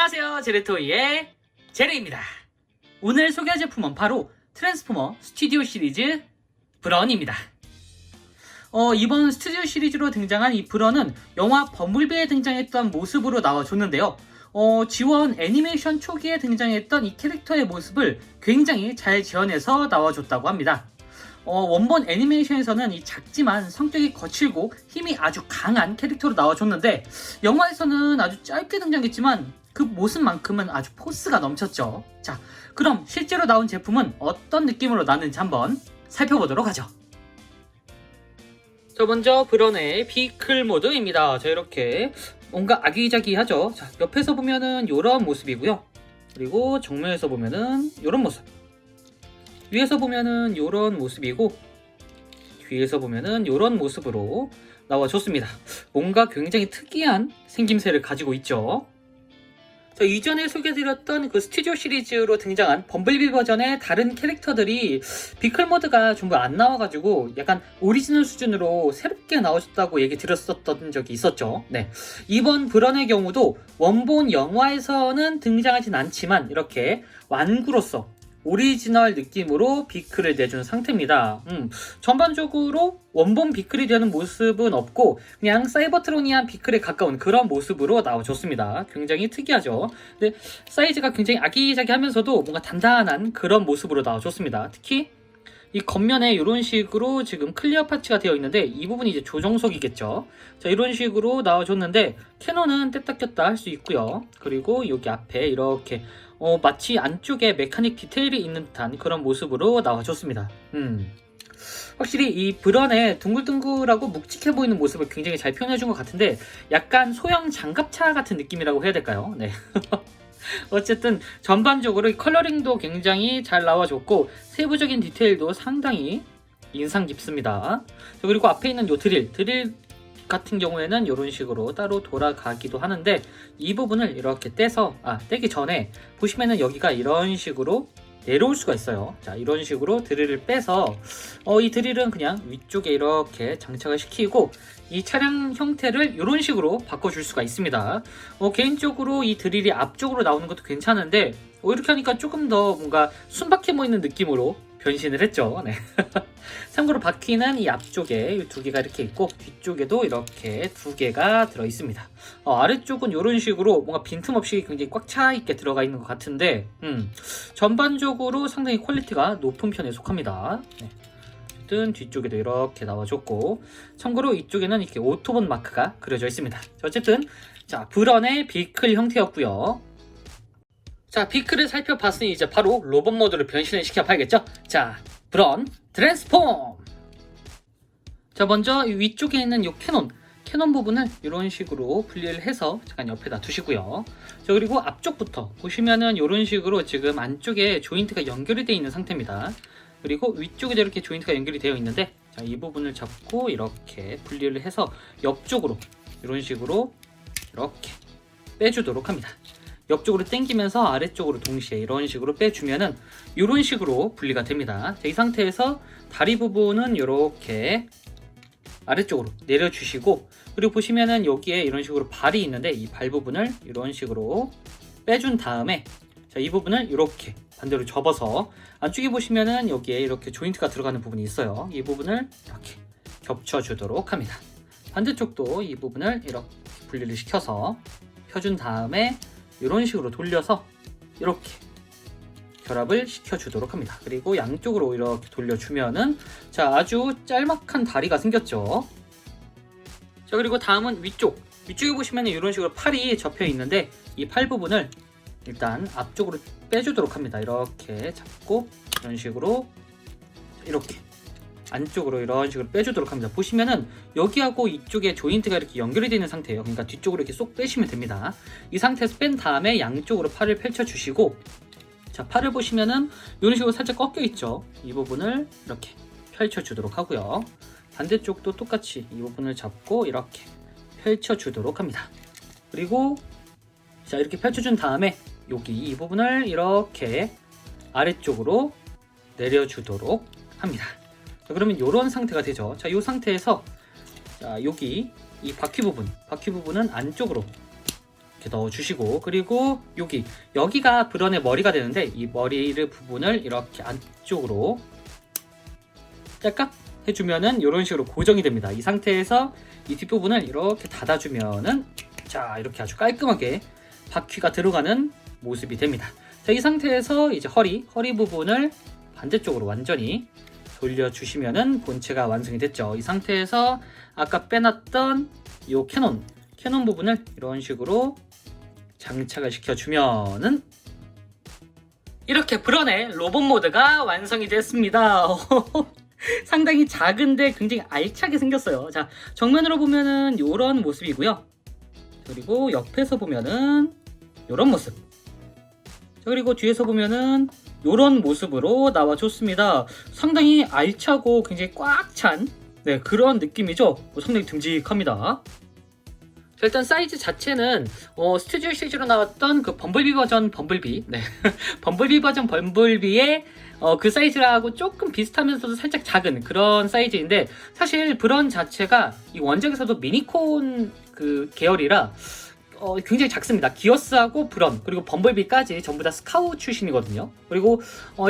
안녕하세요, 제레토이의 제레입니다. 오늘 소개할 제품은 바로 트랜스포머 스튜디오 시리즈 브런입니다. 이번 스튜디오 시리즈로 등장한 이 브런은 영화 범블비에 등장했던 모습으로 나와줬는데요. 지원 애니메이션 초기에 등장했던 이 캐릭터의 모습을 굉장히 잘 지원해서 나와줬다고 합니다. 원본 애니메이션에서는 이 작지만 성격이 거칠고 힘이 아주 강한 캐릭터로 나와줬는데 영화에서는 아주 짧게 등장했지만 그 모습만큼은 아주 포스가 넘쳤죠. 자, 그럼 실제로 나온 제품은 어떤 느낌으로 나는지 한번 살펴보도록 하죠. 자, 먼저 브런의 비클 모드입니다. 자, 이렇게 뭔가 아기자기하죠. 자, 옆에서 보면은 이런 모습이고요. 그리고 정면에서 보면은 이런 모습. 위에서 보면은 이런 모습이고 뒤에서 보면은 이런 모습으로 나와줬습니다. 뭔가 굉장히 특이한 생김새를 가지고 있죠. 자, 이전에 소개해드렸던 그 스튜디오 시리즈로 등장한 범블비 버전의 다른 캐릭터들이 비클 모드가 전부 안 나와가지고 약간 오리지널 수준으로 새롭게 나와줬다고 얘기 드렸었던 적이 있었죠. 네, 이번 브런의 경우도 원본 영화에서는 등장하진 않지만 이렇게 완구로서 오리지널 느낌으로 비클을 내준 상태입니다. 전반적으로 원본 비클이 되는 모습은 없고 그냥 사이버트로니안 비클에 가까운 그런 모습으로 나와줬습니다. 굉장히 특이하죠. 근데 사이즈가 굉장히 아기자기하면서도 뭔가 단단한 그런 모습으로 나와줬습니다. 특히 이 겉면에 이런 식으로 지금 클리어 파츠가 되어 있는데 이 부분이 이제 조정석이겠죠. 자, 이런 식으로 나와줬는데 캐논은 뗐다 꼈다 할 수 있고요. 그리고 여기 앞에 이렇게 마치 안쪽에 메카닉 디테일이 있는 듯한 그런 모습으로 나와줬습니다. 확실히 이 브런의 둥글둥글하고 묵직해 보이는 모습을 굉장히 잘 표현해준 것 같은데 약간 소형 장갑차 같은 느낌이라고 해야 될까요? 네. 어쨌든 전반적으로 컬러링도 굉장히 잘 나와줬고 세부적인 디테일도 상당히 인상 깊습니다. 그리고 앞에 있는 요 드릴 같은 경우에는 이런 식으로 따로 돌아가기도 하는데 이 부분을 이렇게 떼기 전에 보시면은 여기가 이런 식으로 내려올 수가 있어요. 자, 이런 식으로 드릴을 빼서 이 드릴은 그냥 위쪽에 이렇게 장착을 시키고 이 차량 형태를 이런 식으로 바꿔줄 수가 있습니다. 개인적으로 이 드릴이 앞쪽으로 나오는 것도 괜찮은데 이렇게 하니까 조금 더 뭔가 순박해 보이는 느낌으로 변신을 했죠. 네. 참고로 바퀴는 이 앞쪽에 이 두 개가 이렇게 있고 뒤쪽에도 이렇게 두 개가 들어 있습니다. 아래쪽은 이런 식으로 뭔가 빈틈없이 굉장히 꽉 차 있게 들어가 있는 것 같은데 전반적으로 상당히 퀄리티가 높은 편에 속합니다. 네. 어쨌든 뒤쪽에도 이렇게 나와줬고 참고로 이쪽에는 이렇게 오토본 마크가 그려져 있습니다. 어쨌든 자, 브런의 비클 형태였고요. 자, 비클을 살펴봤으니 이제 바로 로봇 모드로 변신을 시켜봐야겠죠? 자, 브런 트랜스폼! 자, 먼저 이 위쪽에 있는 이 캐논 부분을 이런 식으로 분리를 해서 잠깐 옆에다 두시고요. 자, 그리고 앞쪽부터 보시면은 이런 식으로 지금 안쪽에 조인트가 연결이 되어 있는 상태입니다. 그리고 위쪽에도 이렇게 조인트가 연결이 되어 있는데 자, 이 부분을 잡고 이렇게 분리를 해서 옆쪽으로 이런 식으로 이렇게 빼주도록 합니다. 옆쪽으로 당기면서 아래쪽으로 동시에 이런 식으로 빼주면은 이런 식으로 분리가 됩니다. 자, 이 상태에서 다리 부분은 이렇게 아래쪽으로 내려주시고 그리고 보시면은 여기에 이런 식으로 발이 있는데 이 발 부분을 이런 식으로 빼준 다음에 자, 이 부분을 이렇게 반대로 접어서 안쪽에 보시면은 여기에 이렇게 조인트가 들어가는 부분이 있어요. 이 부분을 이렇게 겹쳐주도록 합니다. 반대쪽도 이 부분을 이렇게 분리를 시켜서 펴준 다음에 이런 식으로 돌려서 이렇게 결합을 시켜주도록 합니다. 그리고 양쪽으로 이렇게 돌려주면은 자, 아주 짤막한 다리가 생겼죠. 자, 그리고 다음은 위쪽에 보시면 이런 식으로 팔이 접혀 있는데 이 팔 부분을 일단 앞쪽으로 빼주도록 합니다. 이렇게 잡고 이런 식으로 이렇게 안쪽으로 이런 식으로 빼주도록 합니다. 보시면은 여기하고 이쪽에 조인트가 이렇게 연결이 되어 있는 상태예요. 그러니까 뒤쪽으로 이렇게 쏙 빼시면 됩니다. 이 상태에서 뺀 다음에 양쪽으로 팔을 펼쳐주시고 자, 팔을 보시면은 이런 식으로 살짝 꺾여 있죠. 이 부분을 이렇게 펼쳐주도록 하고요. 반대쪽도 똑같이 이 부분을 잡고 이렇게 펼쳐주도록 합니다. 그리고 자, 이렇게 펼쳐준 다음에 여기 이 부분을 이렇게 아래쪽으로 내려주도록 합니다. 자, 그러면 이런 상태가 되죠. 자, 이 상태에서 자, 여기 이 바퀴 부분은 안쪽으로 이렇게 넣어주시고, 그리고 여기가 브런의 머리가 되는데 이 머리를 부분을 이렇게 안쪽으로 짤깍 해주면은 이런 식으로 고정이 됩니다. 이 상태에서 이 뒷부분을 이렇게 닫아주면은 자, 이렇게 아주 깔끔하게 바퀴가 들어가는 모습이 됩니다. 자, 이 상태에서 이제 허리 부분을 반대쪽으로 완전히 돌려주시면은 본체가 완성이 됐죠. 이 상태에서 아까 빼놨던 이 캐논 부분을 이런 식으로 장착을 시켜주면은 이렇게 브런의 로봇 모드가 완성이 됐습니다. 상당히 작은데 굉장히 알차게 생겼어요. 자, 정면으로 보면은 이런 모습이고요. 그리고 옆에서 보면은 이런 모습. 자, 그리고 뒤에서 보면은 이런 모습으로 나와줬습니다. 상당히 알차고 굉장히 꽉 찬 그런 느낌이죠. 상당히 듬직합니다. 자, 일단 사이즈 자체는 스튜디오 시리즈로 나왔던 그 범블비 버전 범블비 범블비 버전 범블비의 그 사이즈하고 조금 비슷하면서도 살짝 작은 그런 사이즈인데, 사실 브런 자체가 이 원작에서도 미니콘 그 계열이라 굉장히 작습니다. 기어스하고 브런 그리고 범블비까지 전부 다 스카우 출신이거든요. 그리고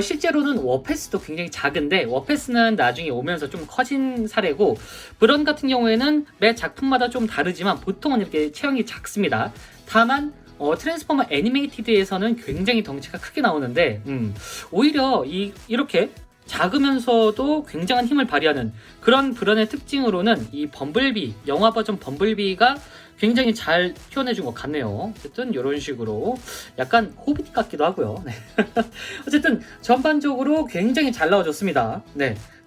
실제로는 워패스도 굉장히 작은데 워패스는 나중에 오면서 좀 커진 사례고, 브런 같은 경우에는 매 작품마다 좀 다르지만 보통은 이렇게 체형이 작습니다. 다만 트랜스포머 애니메이티드에서는 굉장히 덩치가 크게 나오는데 오히려 이렇게 작으면서도 굉장한 힘을 발휘하는 그런 브런의 특징으로는 이 범블비, 영화 버전 범블비가 굉장히 잘 표현해준 것 같네요. 어쨌든 이런 식으로 약간 호빗 같기도 하고요. 어쨌든 전반적으로 굉장히 잘 나와줬습니다.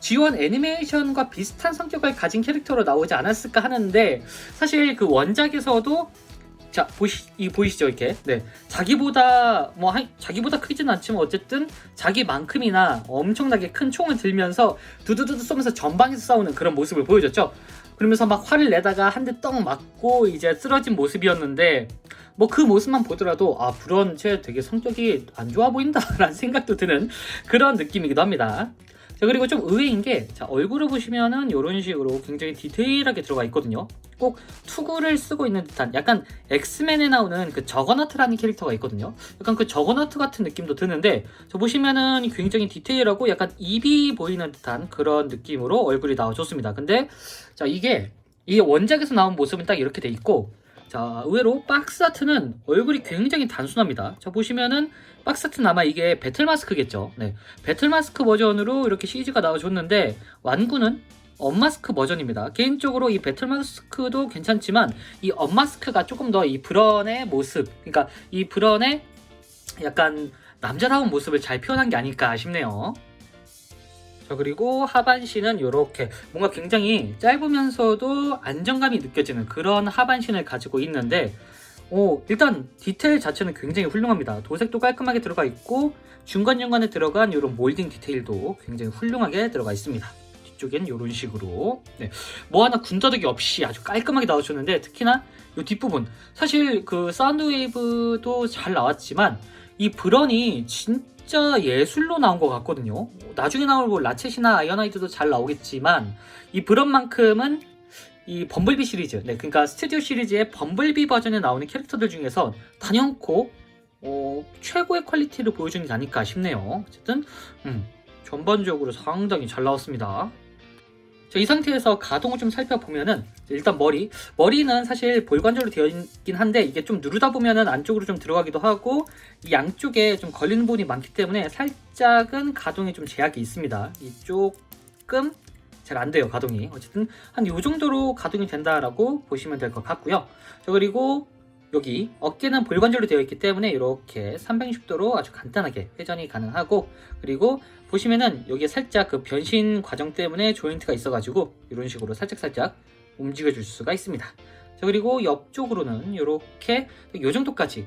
G1 애니메이션과 비슷한 성격을 가진 캐릭터로 나오지 않았을까 하는데, 사실 그 원작에서도 자, 보이시죠? 이렇게. 자기보다 자기보다 크지는 않지만 어쨌든 자기만큼이나 엄청나게 큰 총을 들면서 두두두두 쏘면서 전방에서 싸우는 그런 모습을 보여줬죠. 그러면서 막 화를 내다가 한 대 떡 맞고 이제 쓰러진 모습이었는데, 그 모습만 보더라도 브런 쟤 되게 성격이 안 좋아 보인다 라는 생각도 드는 그런 느낌이기도 합니다. 자, 그리고 좀 의외인 게, 자, 얼굴을 보시면은 이런 식으로 굉장히 디테일하게 들어가 있거든요. 꼭 투구를 쓰고 있는 듯한, 약간 엑스맨에 나오는 그 저거너트라는 캐릭터가 있거든요. 약간 그 저거너트 같은 느낌도 드는데, 저 보시면은 굉장히 디테일하고 약간 입이 보이는 듯한 그런 느낌으로 얼굴이 나와줬습니다. 근데 자, 이게 원작에서 나온 모습은 딱 이렇게 돼 있고, 자, 의외로 박스 아트는 얼굴이 굉장히 단순합니다. 자, 보시면은 박스 아트는 아마 이게 배틀 마스크겠죠. 배틀 마스크 버전으로 이렇게 CG가 나와줬는데, 완구는 언마스크 버전입니다. 개인적으로 이 배틀 마스크도 괜찮지만 이 언마스크가 조금 더 이 브런의 모습, 그러니까 이 브런의 약간 남자다운 모습을 잘 표현한 게 아닐까 싶네요. 자, 그리고 하반신은 이렇게 뭔가 굉장히 짧으면서도 안정감이 느껴지는 그런 하반신을 가지고 있는데, 일단 디테일 자체는 굉장히 훌륭합니다. 도색도 깔끔하게 들어가 있고 중간중간에 들어간 이런 몰딩 디테일도 굉장히 훌륭하게 들어가 있습니다. 뒤쪽엔 이런 식으로 뭐 하나 군더더기 없이 아주 깔끔하게 나와줬는데, 특히나 이 뒷부분, 사실 그 사운드 웨이브도 잘 나왔지만 이 브런이 진짜 예술로 나온 것 같거든요. 나중에 나올 뭐 라쳇이나 아이언하이드도 잘 나오겠지만 이 브런만큼은 이 범블비 시리즈, 그러니까 스튜디오 시리즈의 범블비 버전에 나오는 캐릭터들 중에서 단연코 최고의 퀄리티를 보여주는 게 아닐까 싶네요. 어쨌든 전반적으로 상당히 잘 나왔습니다. 자, 이 상태에서 가동을 좀 살펴보면은, 일단 머리는 사실 볼관절로 되어 있긴 한데 이게 좀 누르다 보면은 안쪽으로 좀 들어가기도 하고 이 양쪽에 좀 걸리는 부분이 많기 때문에 살짝은 가동에 좀 제약이 있습니다. 이 조금 잘 안 돼요, 가동이. 어쨌든 한 요 정도로 가동이 된다라고 보시면 될 것 같고요. 자, 그리고 여기 어깨는 볼관절로 되어 있기 때문에 이렇게 360도로 아주 간단하게 회전이 가능하고, 그리고 보시면은 여기에 살짝 그 변신 과정 때문에 조인트가 있어가지고 이런 식으로 살짝 움직여줄 수가 있습니다. 자, 그리고 옆쪽으로는 이렇게 요 정도까지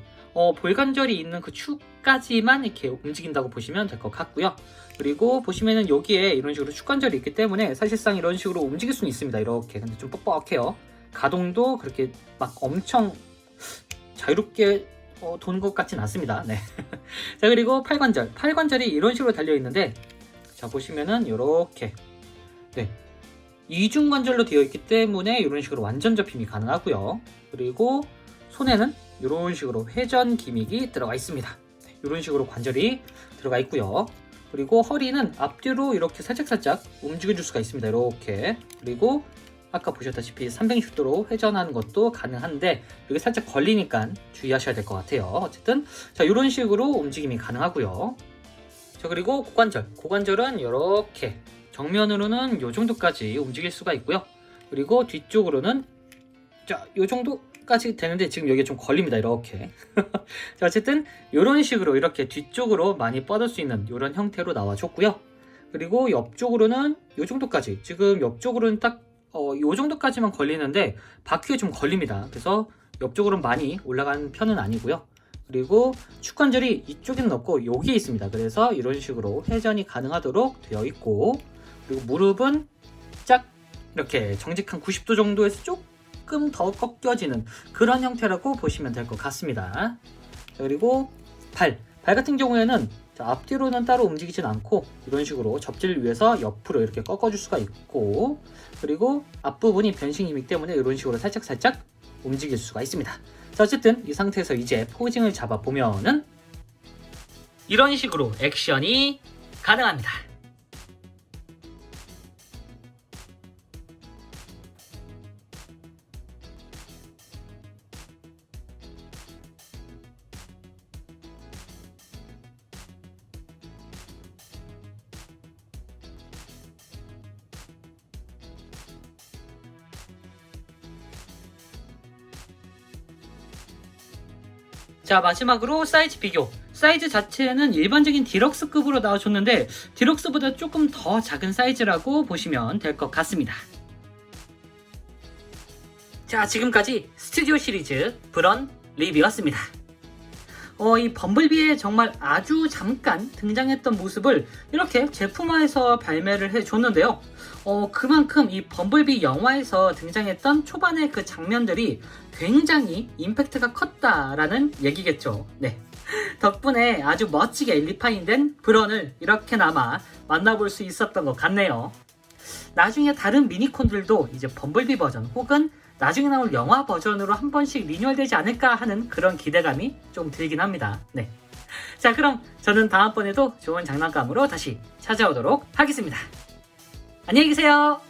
볼관절이 있는 그 축까지만 이렇게 움직인다고 보시면 될 것 같고요. 그리고 보시면은 여기에 이런 식으로 축관절이 있기 때문에 사실상 이런 식으로 움직일 수는 있습니다. 이렇게. 근데 좀 뻑뻑해요. 가동도 그렇게 막 엄청 자유롭게 도는 것 같진 않습니다. 자, 그리고 팔관절이 이런 식으로 달려 있는데, 자, 보시면은 이렇게 이중관절로 되어 있기 때문에 이런 식으로 완전 접힘이 가능하고요. 그리고 손에는 이런 식으로 회전 기믹이 들어가 있습니다. 이런 식으로 관절이 들어가 있고요. 그리고 허리는 앞뒤로 이렇게 살짝살짝 움직여줄 수가 있습니다. 이렇게. 그리고 아까 보셨다시피 360도로 회전하는 것도 가능한데 여기 살짝 걸리니까 주의하셔야 될 것 같아요. 어쨌든 자, 이런 식으로 움직임이 가능하고요. 자, 그리고 고관절은 이렇게 정면으로는 이 정도까지 움직일 수가 있고요. 그리고 뒤쪽으로는 자, 이 정도까지 되는데 지금 여기에 좀 걸립니다. 이렇게. 자, 어쨌든 이런 식으로 이렇게 뒤쪽으로 많이 뻗을 수 있는 이런 형태로 나와줬고요. 그리고 옆쪽으로는 이 정도까지, 지금 옆쪽으로는 딱 이 정도까지만 걸리는데 바퀴에 좀 걸립니다. 그래서 옆쪽으로는 많이 올라간 편은 아니고요. 그리고 축관절이 이쪽에는 없고 여기에 있습니다. 그래서 이런 식으로 회전이 가능하도록 되어 있고, 그리고 무릎은 짝 이렇게 정직한 90도 정도에서 조금 더 꺾여지는 그런 형태라고 보시면 될 것 같습니다. 자, 그리고 발 같은 경우에는 앞뒤로는 따로 움직이진 않고 이런 식으로 접지를 위해서 옆으로 이렇게 꺾어줄 수가 있고, 그리고 앞부분이 변신 기믹 때문에 이런 식으로 살짝살짝 움직일 수가 있습니다. 자, 어쨌든 이 상태에서 이제 포징을 잡아보면은 이런 식으로 액션이 가능합니다. 자, 마지막으로 사이즈 비교. 사이즈 자체는 일반적인 디럭스급으로 나와줬는데 디럭스보다 조금 더 작은 사이즈라고 보시면 될 것 같습니다. 자, 지금까지 스튜디오 시리즈 브런 리뷰였습니다. 이 범블비에 정말 아주 잠깐 등장했던 모습을 이렇게 제품화해서 발매를 해줬는데요. 그만큼 이 범블비 영화에서 등장했던 초반의 그 장면들이 굉장히 임팩트가 컸다라는 얘기겠죠. 네. 덕분에 아주 멋지게 리파인된 브런을 이렇게나마 만나볼 수 있었던 것 같네요. 나중에 다른 미니콘들도 이제 범블비 버전 혹은 나중에 나올 영화 버전으로 한 번씩 리뉴얼되지 않을까 하는 그런 기대감이 좀 들긴 합니다. 네. 자, 그럼 저는 다음번에도 좋은 장난감으로 다시 찾아오도록 하겠습니다. 안녕히 계세요.